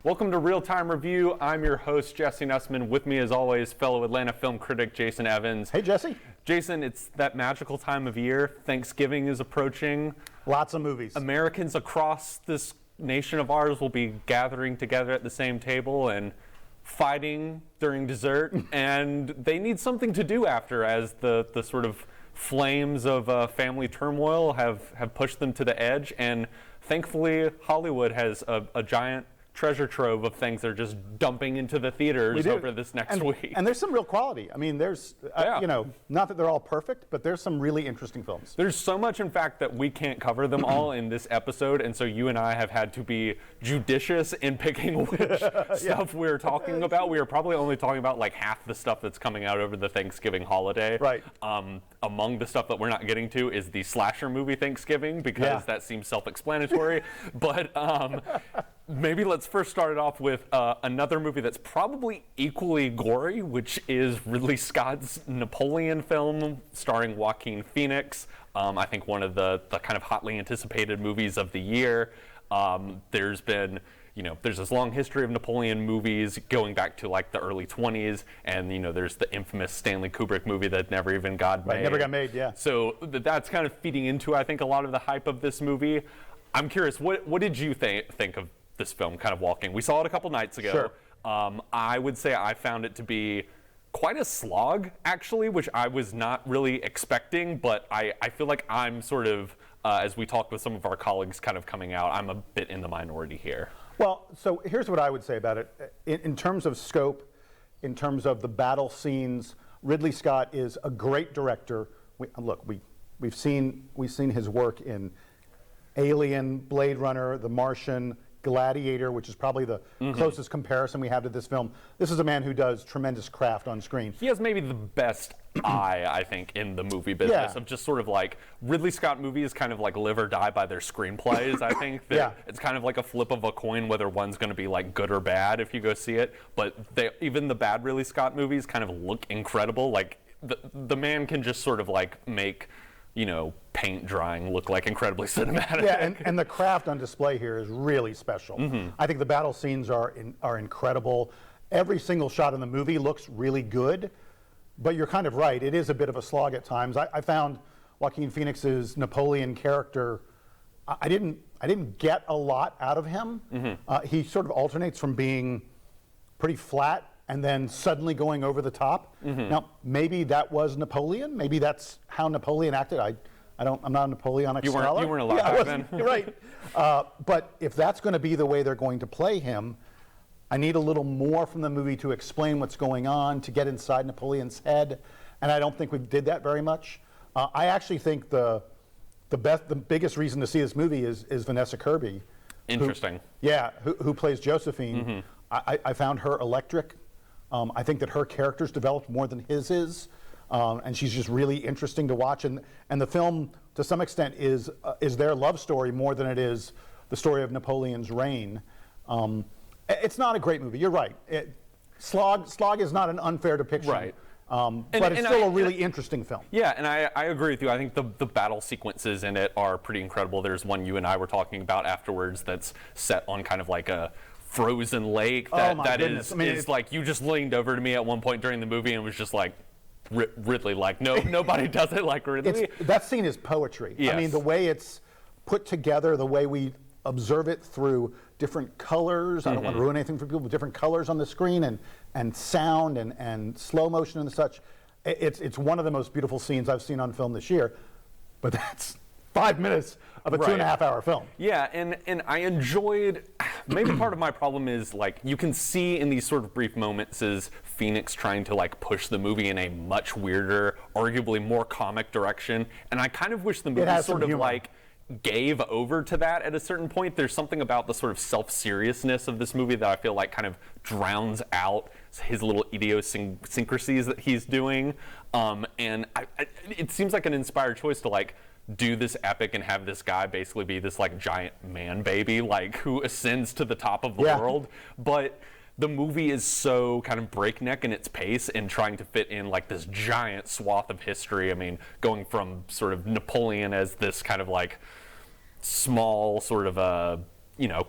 Welcome to Real Time Review. I'm your host, Jesse Nussman. With me, as always, fellow Atlanta film critic Jason Evans. Hey, Jesse. Jason, it's that magical time of year. Thanksgiving is approaching. Lots of movies. Americans across this nation of ours will be gathering together at the same table and fighting during dessert, and they need something to do after, as the sort of flames of family turmoil have pushed them to the edge. And thankfully, Hollywood has a giant treasure trove of things they're just dumping into the theaters over this next week. And there's some real quality. I mean, there's, not that they're all perfect, but there's some really interesting films. There's so much, in fact, that we can't cover them all in this episode, and so you and I have had to be judicious in picking which stuff we're talking about. We are probably only talking about like half the stuff that's coming out over the Thanksgiving holiday. Right. Among the stuff that we're not getting to is the slasher movie Thanksgiving, because that seems self-explanatory. But maybe let's first start it off with another movie that's probably equally gory, which is Ridley Scott's Napoleon film starring Joaquin Phoenix. I think one of the kind of hotly anticipated movies of the year. There's been, there's this long history of Napoleon movies going back to like the early 20s, and there's the infamous Stanley Kubrick movie that never even got made. Never got made, yeah. So that's kind of feeding into, I think, a lot of the hype of this movie. I'm curious, what did you think of this film, kind of walking? We saw it a couple nights ago. Sure. I would say I found it to be quite a slog, actually, which I was not really expecting, but I feel like I'm sort of, as we talked with some of our colleagues kind of coming out, I'm a bit in the minority here. Well, so here's what I would say about it. In terms of scope, in terms of the battle scenes, Ridley Scott is a great director. We've seen his work in Alien, Blade Runner, The Martian, Gladiator, which is probably the closest comparison we have to this film. This is a man who does tremendous craft on screen. He has maybe the best eye, I think, in the movie business of just sort of like Ridley Scott movies kind of like live or die by their screenplays. I think that it's kind of like a flip of a coin whether one's going to be like good or bad if you go see it. But even the bad Ridley Scott movies kind of look incredible. Like the man can just sort of like make paint drying look like incredibly cinematic. Yeah, and the craft on display here is really special. I think the battle scenes are incredible. Every single shot in the movie looks really good, but you're kind of right. It is a bit of a slog at times. I found Joaquin Phoenix's Napoleon character, I didn't get a lot out of him. He sort of alternates from being pretty flat and then suddenly going over the top. Now, maybe that was Napoleon. Maybe that's how Napoleon acted. I'm not a Napoleonic scholar. You weren't allowed back then. You're right. But if that's going to be the way they're going to play him, I need a little more from the movie to explain what's going on, to get inside Napoleon's head, and I don't think we did that very much. I actually think the biggest reason to see this movie is Vanessa Kirby. Interesting. Who plays Josephine. I found her electric. I think that her character's developed more than his is, and she's just really interesting to watch. And the film, to some extent, is their love story more than it is the story of Napoleon's reign. It's not a great movie. You're right. Slog is not an unfair depiction. Right. But it's still a really interesting film. Yeah, and I agree with you. I think the battle sequences in it are pretty incredible. There's one you and I were talking about afterwards that's set on kind of like a frozen lake that is like, you just leaned over to me at one point during the movie and was just like, Ridley, like, no, nobody does it like Ridley. That scene is poetry. Yes. I mean, the way it's put together, the way we observe it through different colors. I don't want to ruin anything for people, but different colors on the screen and sound and slow motion and such. It's one of the most beautiful scenes I've seen on film this year, but that's 5 minutes of a 2.5 hour film. Yeah, and I enjoyed, maybe part of my problem is like, you can see in these sort of brief moments is Phoenix trying to like push the movie in a much weirder, arguably more comic direction, and I kind of wish the movie sort of like gave over to that at a certain point. There's something about the sort of self-seriousness of this movie that I feel like kind of drowns out his little idiosyncrasies that he's doing, and it seems like an inspired choice to like do this epic and have this guy basically be this like giant man baby, like who ascends to the top of the world. But the movie is so kind of breakneck in its pace and trying to fit in like this giant swath of history. I mean, going from sort of Napoleon as this kind of like small sort of a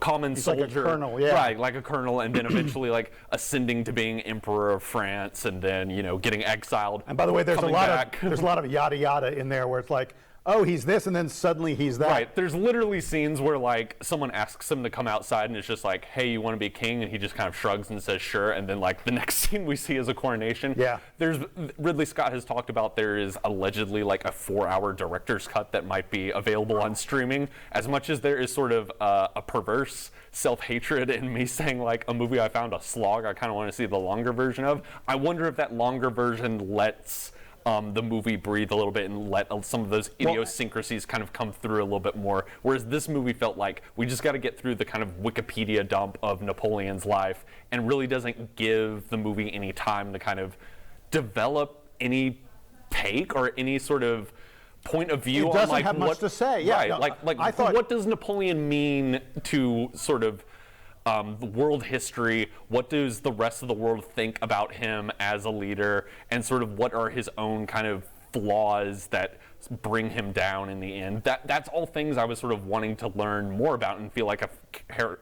common He's like a soldier, colonel, yeah. right, like a colonel, and then eventually like ascending to being emperor of France, and then getting exiled. And by the way, there's a coming lot back. of yada yada in there where it's like, oh, he's this, and then suddenly he's that. Right. There's literally scenes where like someone asks him to come outside, and it's just like, hey, you want to be king? And he just kind of shrugs and says sure. And then like the next scene we see is a coronation. Yeah. Ridley Scott has talked about there is allegedly like a 4-hour director's cut that might be available on streaming. As much as there is sort of a perverse self-hatred in me saying like a movie I found a slog, I kind of want to see the longer version of. I wonder if that longer version lets the movie breathe a little bit and let some of those idiosyncrasies kind of come through a little bit more. Whereas this movie felt like we just got to get through the kind of Wikipedia dump of Napoleon's life, and really doesn't give the movie any time to kind of develop any take or any sort of point of view. It doesn't on like have what, much to say. Yeah, right. no, like I thought, what does Napoleon mean to sort of the world history? What does the rest of the world think about him as a leader, and sort of what are his own kind of flaws that bring him down in the end? That's all things I was sort of wanting to learn more about, and feel like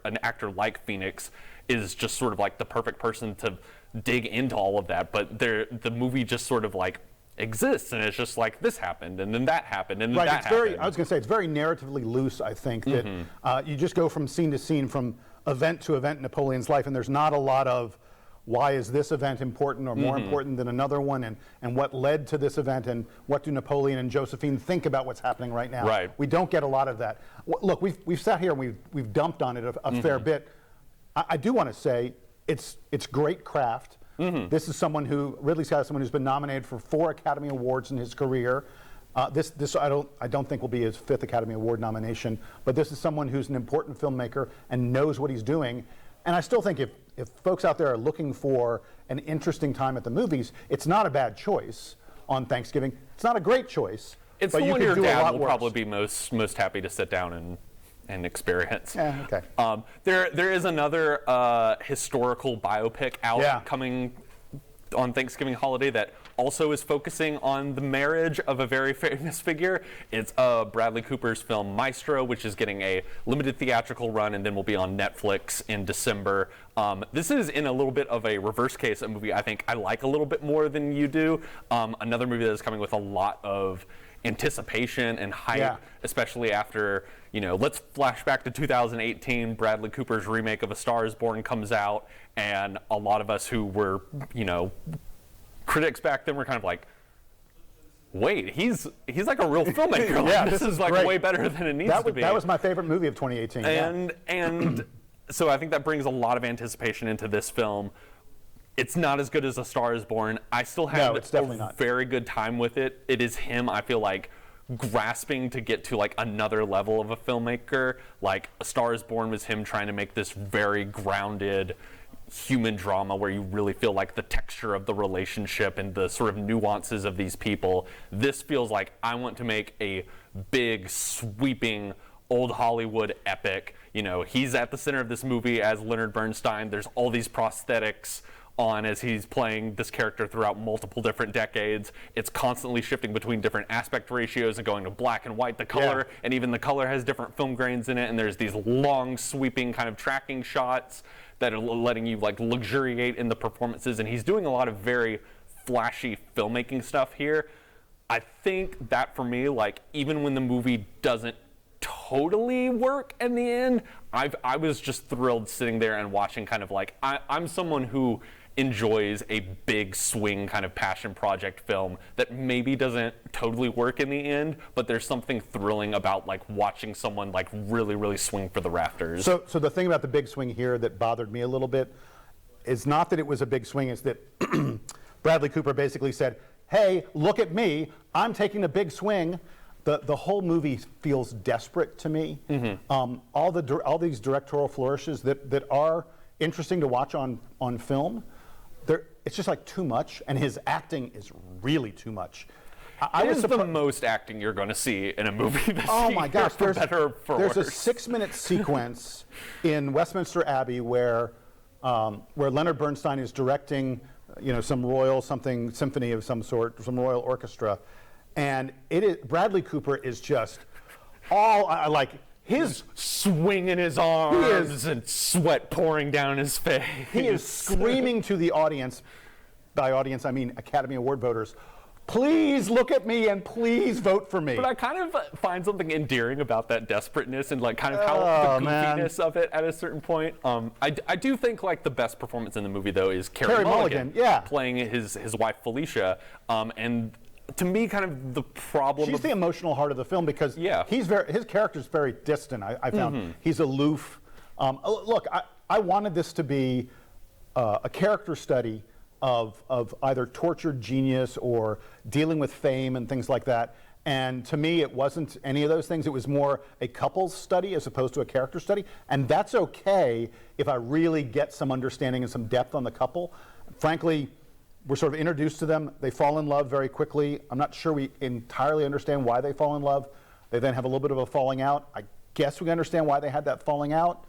an actor like Phoenix is just sort of like the perfect person to dig into all of that. But the movie just sort of like exists, and it's just like this happened and then that happened and then that happened. I was going to say it's very narratively loose. I think that you just go from scene to scene, from event to event in Napoleon's life, and there's not a lot of why is this event important or more important than another one, and what led to this event, and what do Napoleon and Josephine think about what's happening right now. Right. We don't get a lot of that. Look, we've sat here and we've dumped on it a fair bit. I do want to say it's great craft. This is Ridley Scott is someone who's been nominated for 4 Academy Awards in his career. This I don't think will be his 5th Academy Award nomination, but this is someone who's an important filmmaker and knows what he's doing. And I still think if folks out there are looking for an interesting time at the movies, it's not a bad choice on Thanksgiving. It's not a great choice. It's but the you one could your do a dad lot will worse. probably be most happy to sit down and experience. Yeah, okay. There is another historical biopic out coming on Thanksgiving holiday that also is focusing on the marriage of a very famous figure. It's Bradley Cooper's film Maestro, which is getting a limited theatrical run and then will be on Netflix in December. This is in a little bit of a reverse case, a movie I think I like a little bit more than you do. Another movie that is coming with a lot of anticipation and hype, especially after, let's flash back to 2018, Bradley Cooper's remake of A Star is Born comes out, and a lot of us who were, critics back then were kind of like, wait, he's like a real filmmaker. Yeah, this is like great. Way better than it needs to be. That was my favorite movie of 2018. And so I think that brings a lot of anticipation into this film. It's not as good as A Star is Born. I still have a very good time with it. It is him, I feel like, grasping to get to like another level of a filmmaker. Like A Star is Born was him trying to make this very grounded human drama where you really feel like the texture of the relationship and the sort of nuances of these people. This feels like I want to make a big, sweeping, old Hollywood epic. He's at the center of this movie as Leonard Bernstein. There's all these prosthetics on as he's playing this character throughout multiple different decades. It's constantly shifting between different aspect ratios and going to black and white, the color, and even the color has different film grains in it, and there's these long sweeping kind of tracking shots that are letting you like luxuriate in the performances, and he's doing a lot of very flashy filmmaking stuff here. I think that for me, like, even when the movie doesn't totally work in the end, I was just thrilled sitting there and watching kind of like, I'm someone who enjoys a big swing kind of passion project film that maybe doesn't totally work in the end, but there's something thrilling about like watching someone like really, really swing for the rafters. So the thing about the big swing here that bothered me a little bit is not that it was a big swing, it's that Bradley Cooper basically said, hey, look at me, I'm taking a big swing. The whole movie feels desperate to me. All these directorial flourishes that are interesting to watch on film, it's just like too much, and his acting is really too much. It is the most acting you're going to see in a movie this year. Oh my gosh, for better or for worse. There's a 6-minute sequence in Westminster Abbey where Leonard Bernstein is directing, some royal symphony of some sort, some royal orchestra, and Bradley Cooper is just His swinging his arms and sweat pouring down his face. He is screaming to the audience. By audience, I mean Academy Award voters. Please look at me and please vote for me. But I kind of find something endearing about that desperateness and like kind of how the goofiness of it at a certain point. I do think like the best performance in the movie though is Carey Mulligan playing his wife Felicia. And to me, kind of the problem. She's the emotional heart of the film because his character's very distant. I found he's aloof. Look, I wanted this to be a character study of either tortured genius or dealing with fame and things like that. And to me, it wasn't any of those things. It was more a couples study as opposed to a character study. And that's okay if I really get some understanding and some depth on the couple. Frankly, we're sort of introduced to them. They fall in love very quickly. I'm not sure we entirely understand why they fall in love. They then have a little bit of a falling out. I guess we understand why they had that falling out.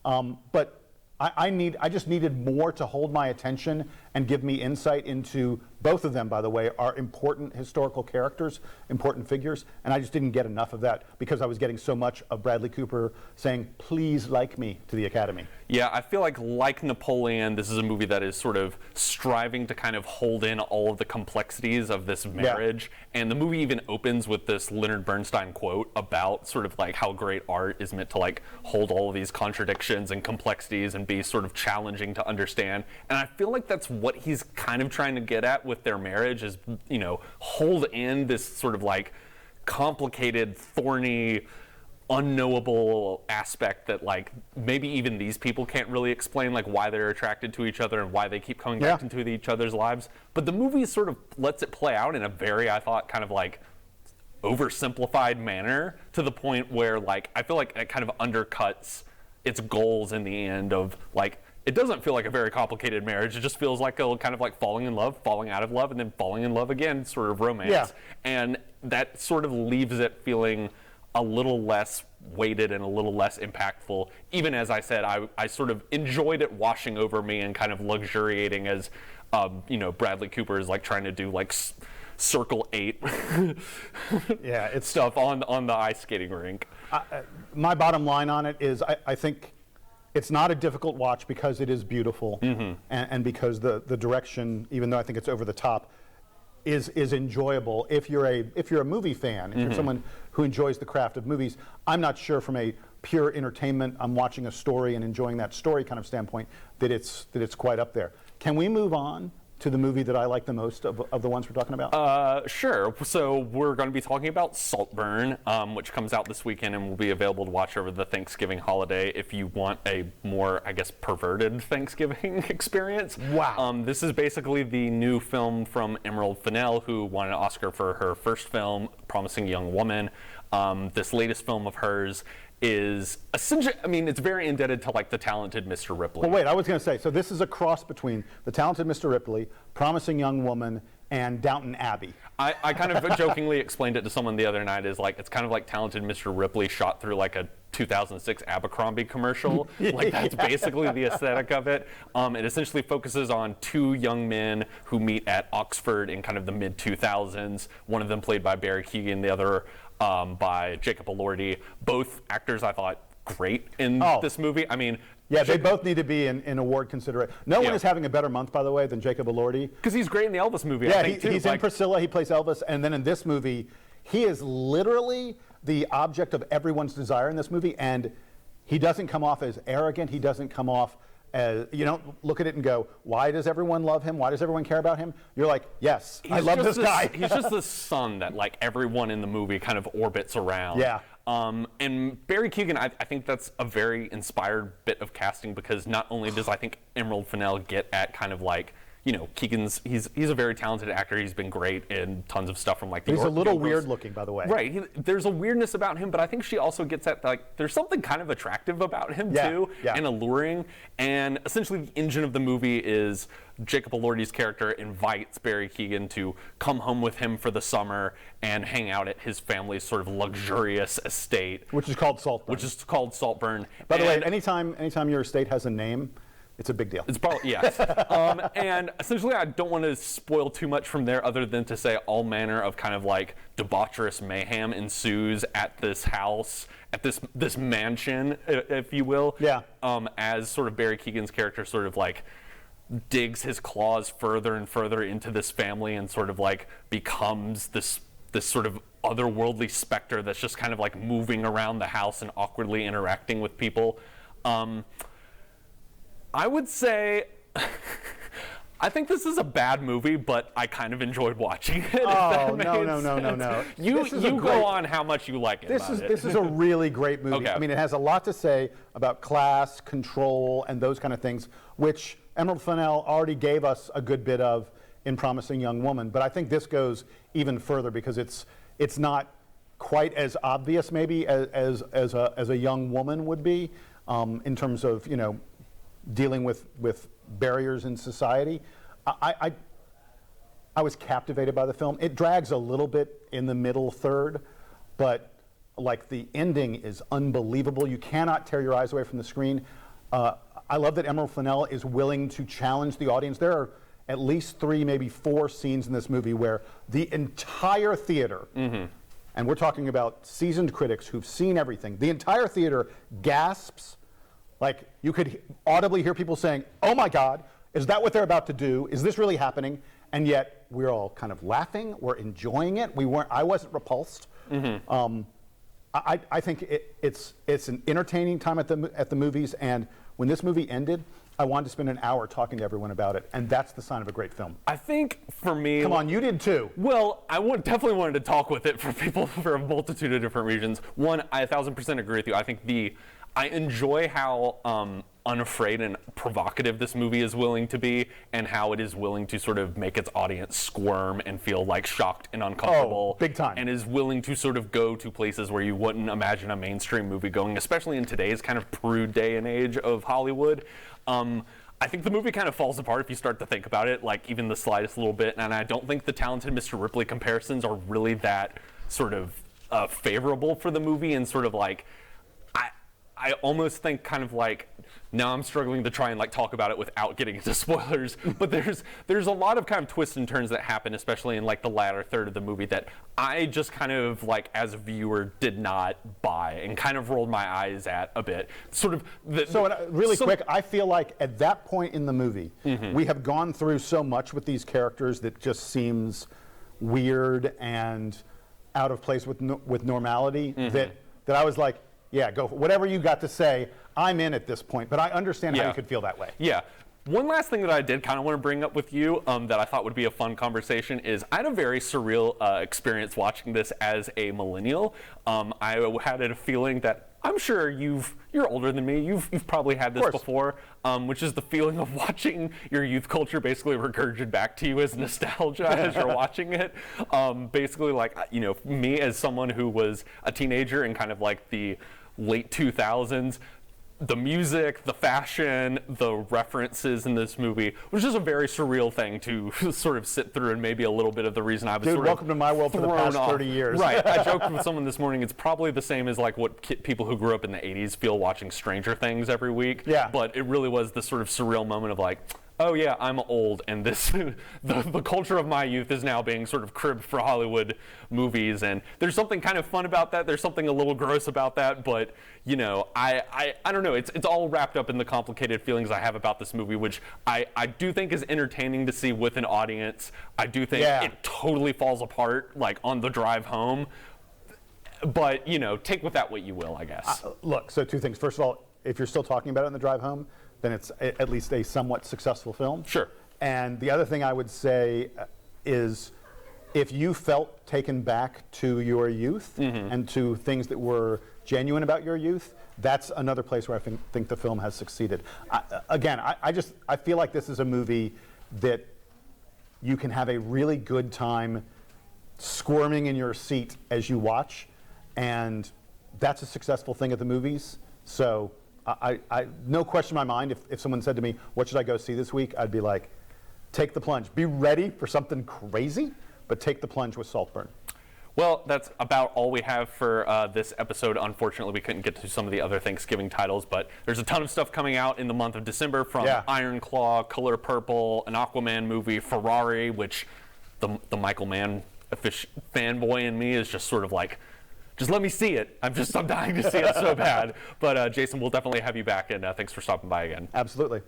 But I just needed more to hold my attention and give me insight into both of them, by the way, are important historical characters, important figures, and I just didn't get enough of that because I was getting so much of Bradley Cooper saying, please like me to the Academy. Yeah, I feel like Napoleon, this is a movie that is sort of striving to kind of hold in all of the complexities of this marriage. Yeah. And the movie even opens with this Leonard Bernstein quote about sort of like how great art is meant to like hold all of these contradictions and complexities and be sort of challenging to understand. And I feel like that's what he's kind of trying to get at with their marriage is, you know, hold in this sort of like complicated, thorny, unknowable aspect that like maybe even these people can't really explain, like why they're attracted to each other and why they keep coming back into each other's lives. But the movie sort of lets it play out in a very, I thought, kind of like oversimplified manner to the point where like I feel like it kind of undercuts its goals in the end of like it doesn't feel like a very complicated marriage. It just feels like a kind of like falling in love, falling out of love, and then falling in love again, sort of romance. Yeah. And that sort of leaves it feeling a little less weighted and a little less impactful. Even as I said, I sort of enjoyed it washing over me and kind of luxuriating as, you know, Bradley Cooper is like trying to do like Circle 8 it's stuff on the ice skating rink. My bottom line on it is I think it's not a difficult watch because it is beautiful and because the direction, even though I think it's over the top, is enjoyable if you're a movie fan, if you're someone who enjoys the craft of movies. I'm not sure from a pure entertainment, I'm watching a story and enjoying that story kind of standpoint that it's quite up there. Can we move on to the movie that I like the most of the ones we're talking about? Sure. So we're going to be talking about Saltburn, which comes out this weekend and will be available to watch over the Thanksgiving holiday if you want a more, I guess, perverted Thanksgiving experience. Wow. This is basically the new film from Emerald Fennell, who won an Oscar for her first film, Promising Young Woman. This latest film of hers is essentially, I mean, it's very indebted to like The Talented Mr. Ripley. Well, wait, I was going to say, so this is a cross between The Talented Mr. Ripley, Promising Young Woman, and Downton Abbey. I kind of jokingly explained it to someone the other night as like, it's kind of like Talented Mr. Ripley shot through like a 2006 Abercrombie commercial. Like that's basically the aesthetic of it. It essentially focuses on two young men who meet at Oxford in kind of the mid 2000s. One of them played by Barry Keoghan, the other by Jacob Elordi. Both actors I thought great in this movie. I mean, yeah, they both need to be in award consideration. No one is having a better month, by the way, than Jacob Elordi. Because he's great in the Elvis movie, yeah, I think, too. He's in Priscilla, he plays Elvis, and then in this movie, he is literally the object of everyone's desire in this movie, and he doesn't come off as arrogant, he doesn't come off as, you don't look at it and go, why does everyone love him? Why does everyone care about him? You're like, yes, I love this guy. He's just the sun that like everyone in the movie kind of orbits around. Yeah. And Barry Keoghan, I think that's a very inspired bit of casting because not only does I think Emerald Fennell get at kind of like, you know, Keegan's, he's a very talented actor. He's been great in tons of stuff from like the He's a little weird looking, by the way. Right. There's a weirdness about him, but I think she also gets at like, there's something kind of attractive about him too, and alluring. And essentially the engine of the movie is Jacob Elordi's character invites Barry Keoghan to come home with him for the summer and hang out at his family's sort of luxurious estate. Which is called Saltburn. By the way, anytime your estate has a name, It's a big deal. It's probably, yes. And essentially, I don't want to spoil too much from there other than to say all manner of kind of like debaucherous mayhem ensues at this house, at this mansion, if you will. Yeah. As sort of Barry Keoghan's character sort of like digs his claws further and further into this family and sort of like becomes this sort of otherworldly specter that's just kind of like moving around the house and awkwardly interacting with people. I would say, I think this is a bad movie, but I kind of enjoyed watching it. Oh, no. You go on how much you like it. This is a really great movie. Okay. I mean, it has a lot to say about class, control, and those kind of things, which Emerald Fennell already gave us a good bit of in Promising Young Woman. But I think this goes even further because it's not quite as obvious maybe as a young woman would be in terms of, you know, dealing with barriers in society. I was captivated by the film. It drags a little bit in the middle third, but like the ending is unbelievable. You cannot tear your eyes away from the screen. I love that Emerald Fennell is willing to challenge the audience. There are at least 3, maybe 4 scenes in this movie where the entire theater, and we're talking about seasoned critics who've seen everything, the entire theater gasps. Like, you could audibly hear people saying, "Oh my God, is that what they're about to do? Is this really happening?" And yet we're all kind of laughing, we're enjoying it. I wasn't repulsed. I think it's an entertaining time at the movies, and when this movie ended, I wanted to spend an hour talking to everyone about it, and that's the sign of a great film. I think for me... Come on, you did too. Well, definitely wanted to talk with it for people for a multitude of different reasons. One, I 1,000% agree with you. I think I enjoy how unafraid and provocative this movie is willing to be, and how it is willing to sort of make its audience squirm and feel like shocked and uncomfortable. Oh, big time. And is willing to sort of go to places where you wouldn't imagine a mainstream movie going, especially in today's kind of prude day and age of Hollywood. I think the movie kind of falls apart if you start to think about it, like even the slightest little bit, and I don't think the Talented Mr. Ripley comparisons are really that sort of favorable for the movie, and sort of like, I almost think kind of like, now I'm struggling to try and like talk about it without getting into spoilers, but there's a lot of kind of twists and turns that happen, especially in like the latter third of the movie, that I just kind of like as a viewer did not buy and kind of rolled my eyes at a bit. Sort of. Quick, I feel like at that point in the movie, we have gone through so much with these characters that just seems weird and out of place with normality that I was like, yeah, go for whatever you got to say. I'm in at this point, but I understand how you could feel that way. Yeah. One last thing that I did kind of want to bring up with you that I thought would be a fun conversation is I had a very surreal experience watching this as a millennial. I had a feeling that I'm sure you're older than me. You've probably had this before, which is the feeling of watching your youth culture basically regurgitate back to you as nostalgia as you're watching it. Basically, like, you know, me as someone who was a teenager in kind of like the late 2000s, the music, the fashion, the references in this movie was just a very surreal thing to sort of sit through, and maybe a little bit of the reason I was sort of welcome to my world for the past 30 years. Right. I joked with someone this morning, it's probably the same as like what people who grew up in the 80s feel watching Stranger Things every week. Yeah. But it really was this sort of surreal moment of like, oh yeah, I'm old, and this the culture of my youth is now being sort of cribbed for Hollywood movies, and there's something kind of fun about that. There's something a little gross about that, but you know, I don't know. It's all wrapped up in the complicated feelings I have about this movie, which I do think is entertaining to see with an audience. I do think it totally falls apart like on the drive home, but you know, take with that what you will, I guess. Look, so 2 things. First of all, if you're still talking about it on the drive home, then it's at least a somewhat successful film. Sure. And the other thing I would say is, if you felt taken back to your youth and to things that were genuine about your youth, that's another place where I think the film has succeeded. I feel like this is a movie that you can have a really good time squirming in your seat as you watch, and that's a successful thing at the movies. So I no question in my mind, if someone said to me, what should I go see this week? I'd be like, take the plunge. Be ready for something crazy, but take the plunge with Saltburn. Well, that's about all we have for this episode. Unfortunately, we couldn't get to some of the other Thanksgiving titles, but there's a ton of stuff coming out in the month of December from Iron Claw, Color Purple, an Aquaman movie, Ferrari, which the Michael Mann fanboy in me is just sort of like, just let me see it. I'm dying to see it so bad. But Jason, we'll definitely have you back, and thanks for stopping by again. Absolutely.